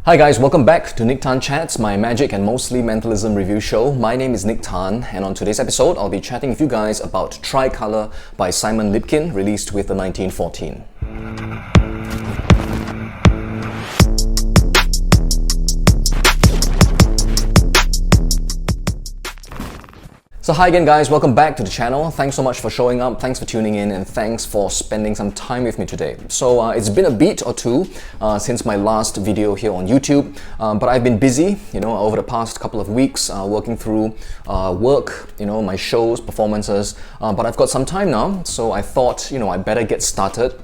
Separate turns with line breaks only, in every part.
Hi guys, welcome back to Nick Tan Chats, my magic and mostly mentalism review show. My name is Nick Tan, and on today's episode, I'll be chatting with you guys about Tricolour by Simon Lipkin, released with the 1914. So hi again guys, welcome back to the channel. Thanks so much for showing up, thanks for tuning in, and thanks for spending some time with me today. So it's been a beat or two since my last video here on YouTube, but I've been busy, over the past couple of weeks working through work, my shows, performances, but I've got some time now, so I thought, I better get started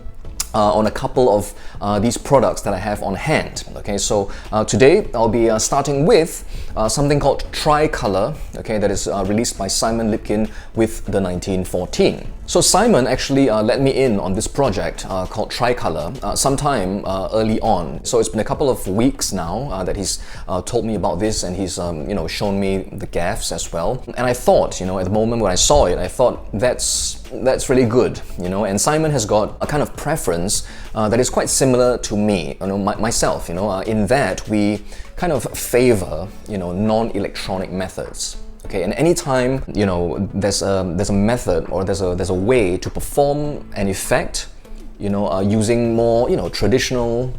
on a couple of these products that I have on hand. Okay, so today I'll be starting with something called Tricolour, okay, that is released by Simon Lipkin with the 1914. So Simon actually let me in on this project called Tricolour sometime early on. So it's been a couple of weeks now that he's told me about this, and he's shown me the gaffs as well. And I thought, at the moment when I saw it, I thought that's really good, and Simon has got a kind of preference that is quite similar to me, myself, in that we kind of favor, non-electronic methods. Okay, and anytime there's a method or there's a way to perform an effect, using more traditional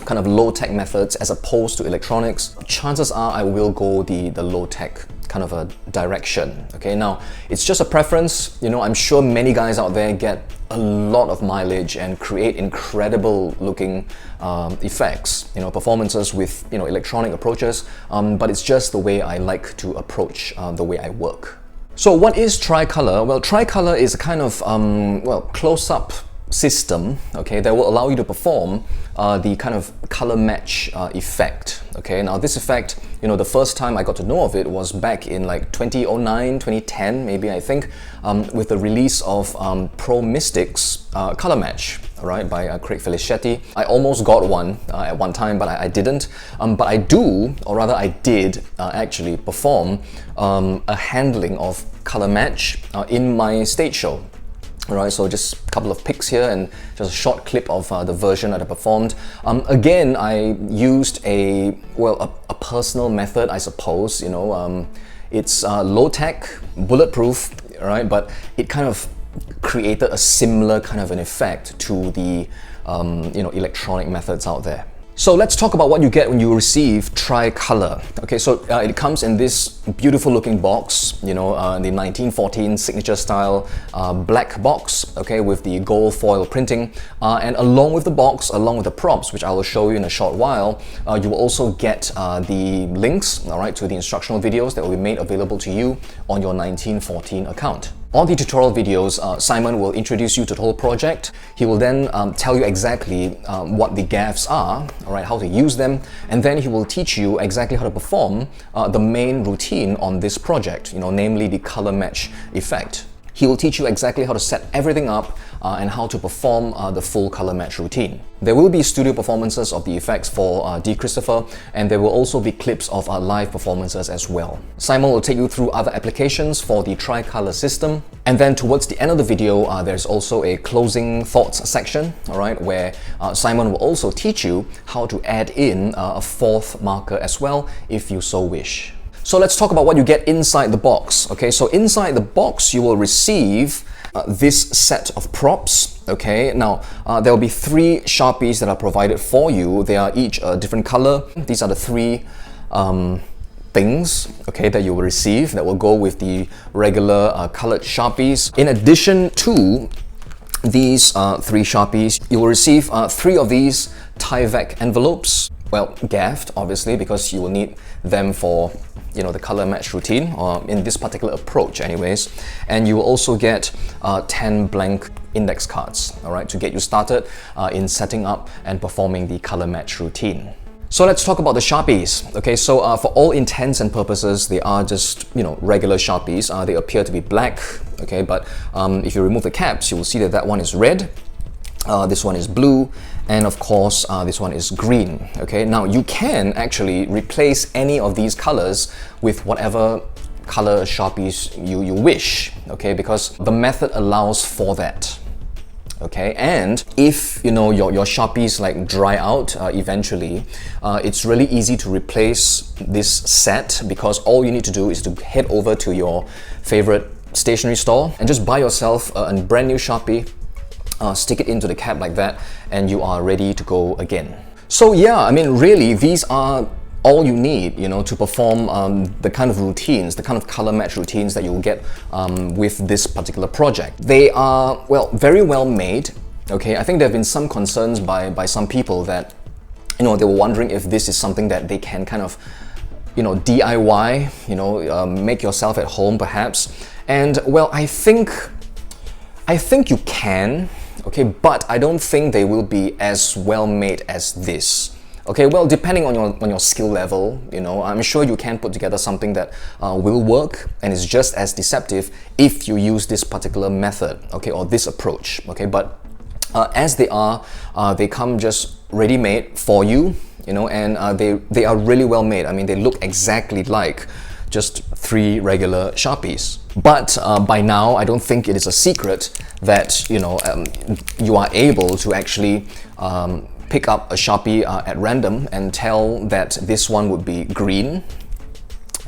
kind of low-tech methods as opposed to electronics, chances are I will go the low-tech kind of a direction. Okay, now it's just a preference. I'm sure many guys out there get a lot of mileage and create incredible looking effects, performances with electronic approaches, but it's just the way I like to approach the way I work. So what is Tricolour? Well, Tricolour is a kind of close-up system, okay, that will allow you to perform the kind of color match effect. Okay, now this effect, the first time I got to know of it was back in like 2009, 2010 maybe, I think, with the release of Pro Mystics color match, right, by Craig Felicetti. I almost got one at one time, but I didn't. But I do, or rather I did actually perform a handling of color match in my stage show. Alright, so just a couple of pics here and just a short clip of the version that I performed. Again, I used a personal method, I suppose. It's low-tech, bulletproof, right? But it kind of created a similar kind of an effect to the electronic methods out there. So let's talk about what you get when you receive Tricolour. Okay, so it comes in this beautiful looking box, the 1914 signature style black box, okay, with the gold foil printing. And along with the box, along with the props, which I will show you in a short while, you will also get the links, all right, to the instructional videos that will be made available to you on your 1914 account. On the tutorial videos, Simon will introduce you to the whole project. He will then tell you exactly what the gaffs are, all right, how to use them, and then he will teach you exactly how to perform the main routine on this project, namely the color match effect. He will teach you exactly how to set everything up and how to perform the full color match routine. There will be studio performances of the effects for D. Christopher, and there will also be clips of live performances as well. Simon will take you through other applications for the Tricolour system, and then towards the end of the video, there's also a closing thoughts section, all right, where Simon will also teach you how to add in a fourth marker as well, if you so wish. So let's talk about what you get inside the box. Okay, so inside the box you will receive this set of props. Okay, now there will be 3 Shopies that are provided for you. They are each a different color. These are the 3 things, okay, that you will receive that will go with the regular colored Shopies. In addition to these 3 Shopies, you will receive 3 of these Tyvek envelopes. Well, gaffed, obviously, because you will need them for the color match routine, or in this particular approach anyways. And you will also get 10 blank index cards, all right, to get you started in setting up and performing the color match routine. So let's talk about the Shopies. Okay, so for all intents and purposes, they are just regular Shopies. They appear to be black, okay, but if you remove the caps, you will see that that one is red. This one is blue, and of course this one is green. Okay, now you can actually replace any of these colors with whatever color Shopies you wish, okay, because the method allows for that. okay? And if, you know, your Shopies like dry out eventually, it's really easy to replace this set, because all you need to do is to head over to your favorite stationery store and just buy yourself a brand new Shopie, stick it into the cap like that, and you are ready to go again. So yeah, I mean, really, these are all you need, you know, to perform the kind of routines, the kind of color match routines that you'll get with this particular project. They are, well, very well made, okay? I think there have been some concerns by some people that, you know, they were wondering if this is something that they can kind of, you know, DIY, you know, make yourself at home perhaps. And well, I think you can, okay, but I don't think they will be as well made as this. Okay, well, depending on your skill level, you know, I'm sure you can put together something that will work and is just as deceptive if you use this particular method, okay, or this approach, okay. But as they come just ready-made for you, you know, and they are really well made. I mean, they look exactly like just 3 regular Shopies. But by now, I don't think it is a secret that, you know, you are able to actually pick up a Shopie at random and tell that this one would be green,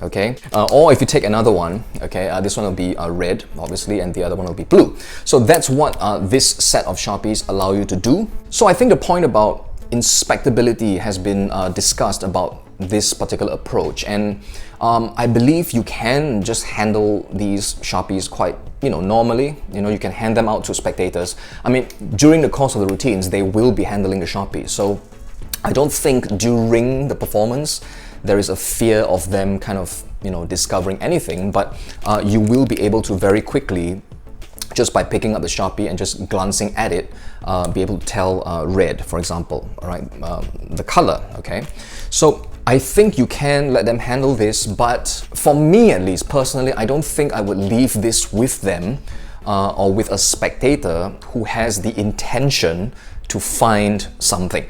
okay? Or if you take another one, okay, this one will be red, obviously, and the other one will be blue. So that's what this set of Shopies allow you to do. So I think the point about inspectability has been discussed about this particular approach, and I believe you can just handle these Shopies quite, you know, normally. You know, you can hand them out to spectators. I mean, during the course of the routines, they will be handling the Shopies. So I don't think during the performance there is a fear of them kind of, you know, discovering anything, but you will be able to very quickly, just by picking up the Shopie and just glancing at it, be able to tell red, for example, all right, the color, okay? So I think you can let them handle this, but for me at least, personally, I don't think I would leave this with them or with a spectator who has the intention to find something.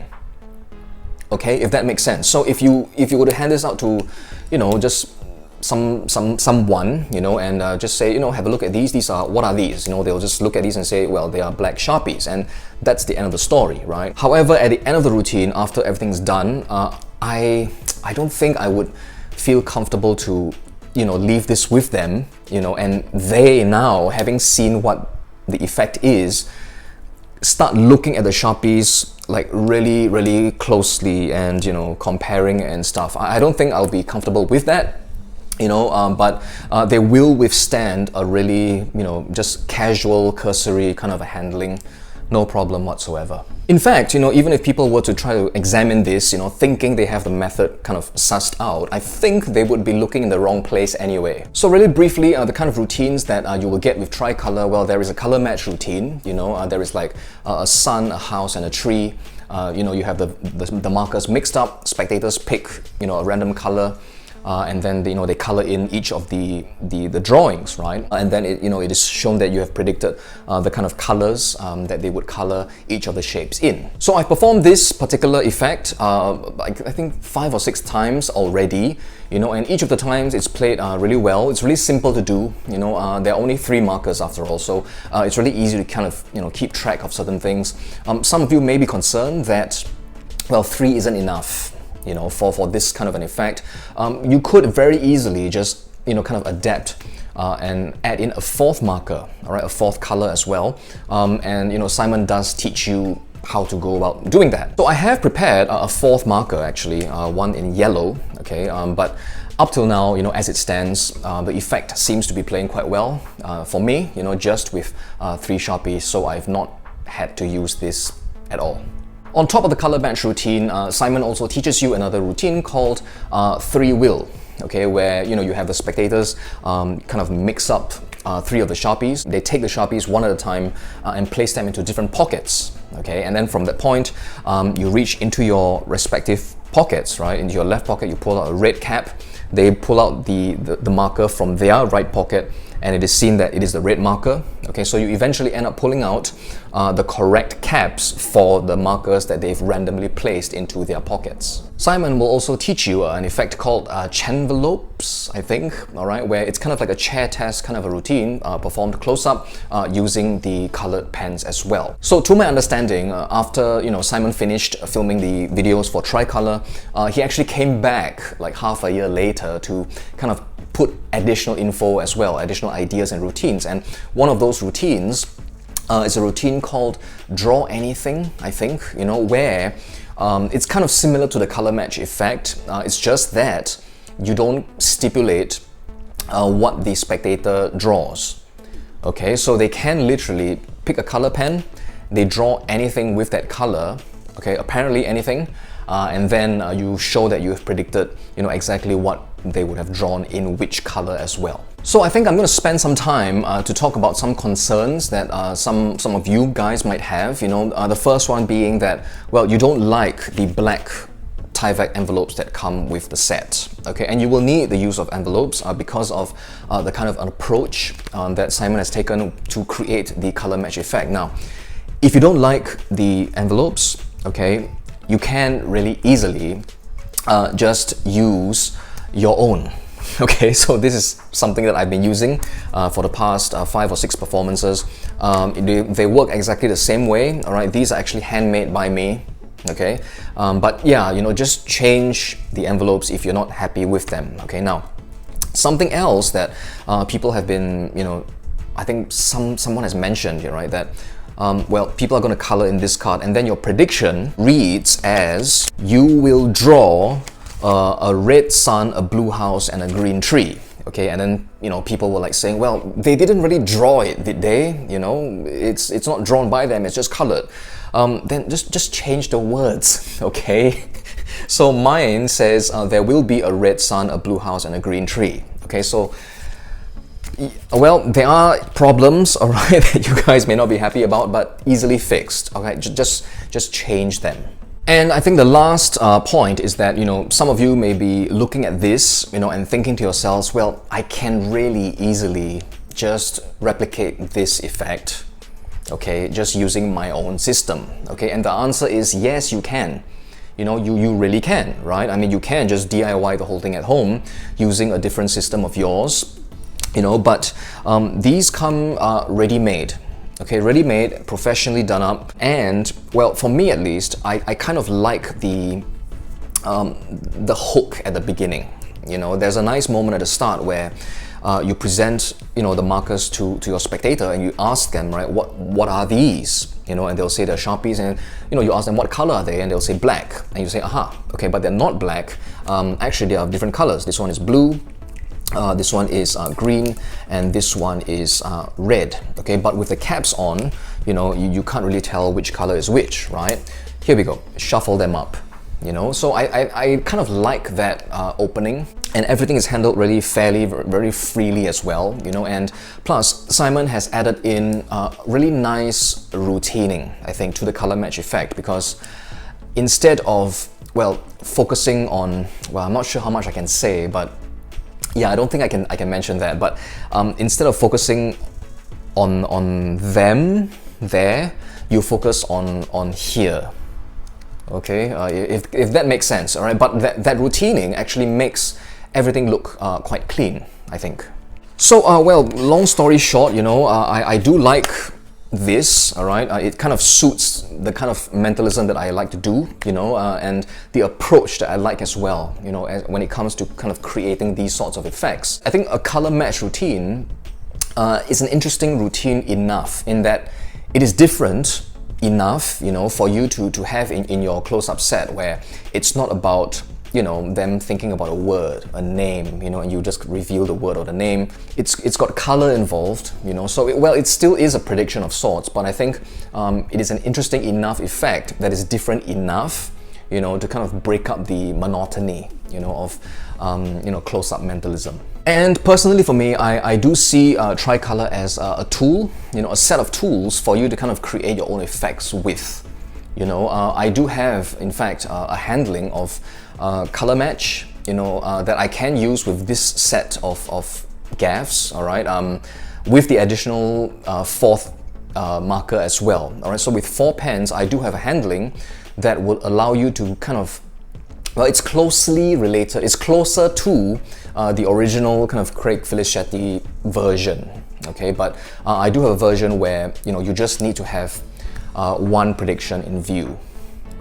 Okay, if that makes sense. So if you were to hand this out to, you know, just someone, you know, and just say, you know, have a look at these are, what are these? You know, they'll just look at these and say, well, they are black Shopies, and that's the end of the story, right? However, at the end of the routine, after everything's done, I don't think I would feel comfortable to, you know, leave this with them, you know, and they now, having seen what the effect is, start looking at the Shopies like really, really closely and, you know, comparing and stuff. I don't think I'll be comfortable with that, you know, but they will withstand a really, you know, just casual, cursory kind of a handling, no problem whatsoever. In fact, you know, even if people were to try to examine this, you know, thinking they have the method kind of sussed out, I think they would be looking in the wrong place anyway. So really briefly, the kind of routines that you will get with Tricolour, well, there is a color match routine, you know, there is like a sun, a house, and a tree. You know, you have the markers mixed up, spectators pick, you know, a random color, and then they color in each of the drawings, right? And then it is shown that you have predicted the kind of colors that they would color each of the shapes in. So I performed this particular effect I think 5 or 6 times already, you know, and each of the times it's played really well. It's really simple to do, you know. There are only 3 markers after all, so it's really easy to kind of, you know, keep track of certain things. Some of you may be concerned that, well, 3 isn't enough, you know, for this kind of an effect. You could very easily just, you know, kind of adapt and add in a 4th marker, all right, a 4th color as well. And, you know, Simon does teach you how to go about doing that. So I have prepared a 4th marker actually, one in yellow, okay, but up till now, you know, as it stands, the effect seems to be playing quite well for me, you know, just with 3 Shopies, so I've not had to use this at all. On top of the color match routine, Simon also teaches you another routine called 3 will, okay, where, you know, you have the spectators kind of mix up 3 of the Shopies. They take the Shopies one at a time and place them into different pockets, okay, and then from that point, you reach into your respective pockets, right? Into your left pocket, you pull out a red cap. They pull out the marker from their right pocket and it is seen that it is the red marker. Okay, so you eventually end up pulling out the correct caps for the markers that they've randomly placed into their pockets. Simon will also teach you an effect called chanvelopes, I think, all right, where it's kind of like a chair test kind of a routine performed close up using the colored pens as well. So to my understanding, after Simon finished filming the videos for Tricolour, he actually came back like half a year later to kind of put additional info as well, additional ideas and routines. And one of those routines is a routine called Draw Anything, I think, where it's kind of similar to the color match effect. It's just that you don't stipulate what the spectator draws. Okay, so they can literally pick a color pen, they draw anything with that color, okay, apparently anything, and then you show that you have predicted, exactly what they would have drawn in which color as well. So I think I'm going to spend some time to talk about some concerns that some of you guys might have. The first one being that, well, you don't like the black Tyvek envelopes that come with the set. Okay, and you will need the use of envelopes because of the kind of approach that Simon has taken to create the color match effect. Now, if you don't like the envelopes, okay, you can really easily just use your own. Okay, so this is something that I've been using for the past 5 or 6 performances. They work exactly the same way, all right? These are actually handmade by me, okay? But yeah, just change the envelopes if you're not happy with them, okay? Now, something else that people have been, I think someone has mentioned here, right, that well, people are going to color in this card, and then your prediction reads as, you will draw a red sun, a blue house, and a green tree. Okay, and then people were like saying, well, they didn't really draw it, did they? It's not drawn by them, it's just colored. Then just change the words, okay? So mine says there will be a red sun, a blue house, and a green tree. Okay, so well, there are problems, all right, that you guys may not be happy about, but easily fixed. Okay, just change them. And I think the last point is that, some of you may be looking at this, and thinking to yourselves, well, I can really easily just replicate this effect, okay, just using my own system, okay? And the answer is yes, you can. You really can, right? I mean, you can just DIY the whole thing at home using a different system of yours, but these come ready-made. Okay, ready-made, professionally done up, and well, for me at least, I kind of like the hook at the beginning. There's a nice moment at the start where you present the markers to your spectator, and you ask them, right, what are these? And they'll say they're Shopies, and you ask them what color are they, and they'll say black, and you say, aha, okay, but they're not black. Actually, they are different colors. This one is blue. This one is green, and this one is red. Okay, but with the caps on, you can't really tell which color is which, right? Here we go. Shuffle them up. So I kind of like that opening, and everything is handled really fairly, very freely as well. And plus Simon has added in really nice routining, I think, to the color match effect, because instead of, well, focusing on, well, I'm not sure how much I can say, but yeah, I don't think I can mention that, but instead of focusing on them there, you focus on here. Okay, if that makes sense, all right. But that routining actually makes everything look quite clean, I think. So well, long story short, I do like this, all right. It kind of suits the kind of mentalism that I like to do, and the approach that I like as well, when it comes to kind of creating these sorts of effects. I think a color match routine is an interesting routine enough in that it is different enough, for you to have in your close-up set, where it's not about them thinking about a word, a name, and you just reveal the word or the name. It's got color involved, so it still is a prediction of sorts, but I think it is an interesting enough effect that is different enough, to kind of break up the monotony, of close-up mentalism. And personally for me, I do see Tricolour as a tool, a set of tools for you to kind of create your own effects with. I do have, in fact, a handling of color match, that I can use with this set of gaffs, all right, with the additional fourth marker as well. All right, so with 4 pens, I do have a handling that will allow you to kind of, well, it's closely related. It's closer to the original kind of Craig Filichetti version. Okay, but I do have a version where you just need to have one prediction in view.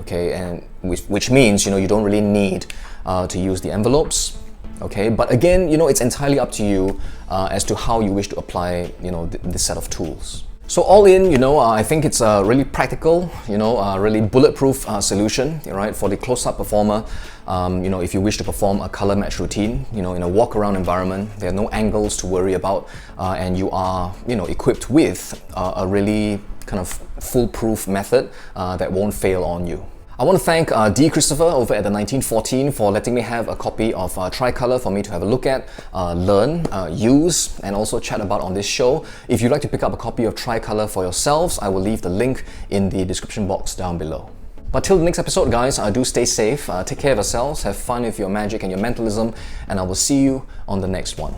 Okay, and which means you don't really need to use the envelopes. Okay, but again, it's entirely up to you as to how you wish to apply this set of tools. So all in, I think it's a really practical, really bulletproof solution, right, for the close-up performer. If you wish to perform a color match routine, in a walk-around environment, there are no angles to worry about, and you are, equipped with a really kind of foolproof method that won't fail on you. I want to thank D. Christopher over at the 1914 for letting me have a copy of Tricolour for me to have a look at, learn, use, and also chat about on this show. If you'd like to pick up a copy of Tricolour for yourselves, I will leave the link in the description box down below. But till the next episode, guys, do stay safe, take care of yourselves, have fun with your magic and your mentalism, and I will see you on the next one.